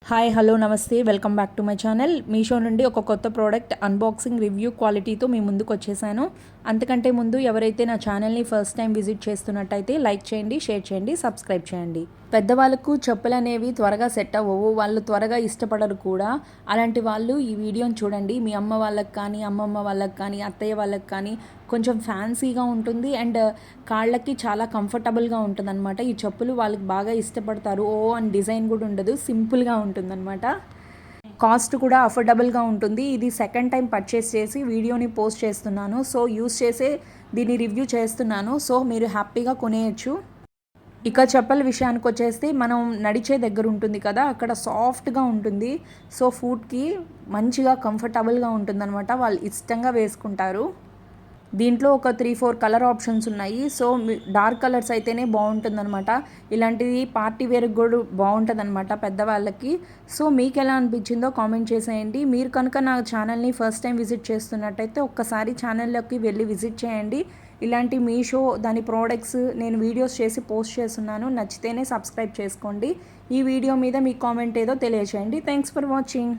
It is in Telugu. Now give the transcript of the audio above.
హాయ్ హలో నమస్తే welcome back to my channel. Meesho నుండి ఒక కొత్త ప్రోడక్ట్ అన్బాక్సింగ్ రివ్యూ క్వాలిటీతో మీ ముందుకు వచ్చేసాను. అంతకంటే ముందు ఎవరైతే నా ఛానల్ని ఫస్ట్ టైం విజిట్ చేస్తున్నట్టయితే లైక్ చేయండి, షేర్ చేయండి, సబ్స్క్రైబ్ చేయండి. పెద్దవాళ్ళకు చెప్పులు అనేవి త్వరగా సెట్ అవ్వవు, వాళ్ళు త్వరగా ఇష్టపడరు కూడా. అలాంటి వాళ్ళు ఈ వీడియోని చూడండి. మీ అమ్మ వాళ్ళకి కానీ, అమ్మమ్మ వాళ్ళకి కానీ, అత్తయ్య వాళ్ళకి కానీ కొంచెం ఫ్యాన్సీగా ఉంటుంది అండ్ కాళ్ళకి చాలా కంఫర్టబుల్గా ఉంటుందన్నమాట. ఈ చెప్పులు వాళ్ళకి బాగా ఇష్టపడతారు. అని డిజైన్ కూడా ఉండదు, సింపుల్గా ఉంటుందన్నమాట. కాస్ట్ కూడా అఫోర్డబుల్గా ఉంటుంది. ఇది సెకండ్ టైం పర్చేస్ చేసి వీడియోని పోస్ట్ చేస్తున్నాను. సో యూస్ చేసే దీన్ని రివ్యూ చేస్తున్నాను. సో మీరు హ్యాపీగా కొనేయచ్చు. ఇక చెప్పల విషయానికి వచ్చేస్తే మనం నడిచే దగ్గర ఉంటుంది కదా, అక్కడ సాఫ్ట్గా ఉంటుంది. సో ఫుట్కి మంచిగా కంఫర్టబుల్గా ఉంటుందన్నమాట. వాళ్ళు ఇష్టంగా వేసుకుంటారు. దీంట్లో ఒక 3-4 కలర్ ఆప్షన్స్ ఉన్నాయి. సో డార్క్ కలర్స్ అయితేనే బాగుంటుందన్నమాట. ఇలాంటిది పార్టీ వేర్కి కూడా బాగుంటుందన్నమాట పెద్దవాళ్ళకి. సో మీకు ఎలా అనిపించిందో కామెంట్ చేసేయండి. మీరు కనుక నా ఛానల్ని ఫస్ట్ టైం విజిట్ చేస్తున్నట్టయితే ఒక్కసారి ఛానల్లోకి వెళ్ళి విజిట్ చేయండి. ఇలాంటి మీషో దాని ప్రోడక్ట్స్ నేను వీడియోస్ చేసి పోస్ట్ చేస్తున్నాను. నచ్చితేనే సబ్స్క్రైబ్ చేసుకోండి. ఈ వీడియో మీద మీ కామెంట్ ఏదో తెలియజేయండి. Thanks for watching.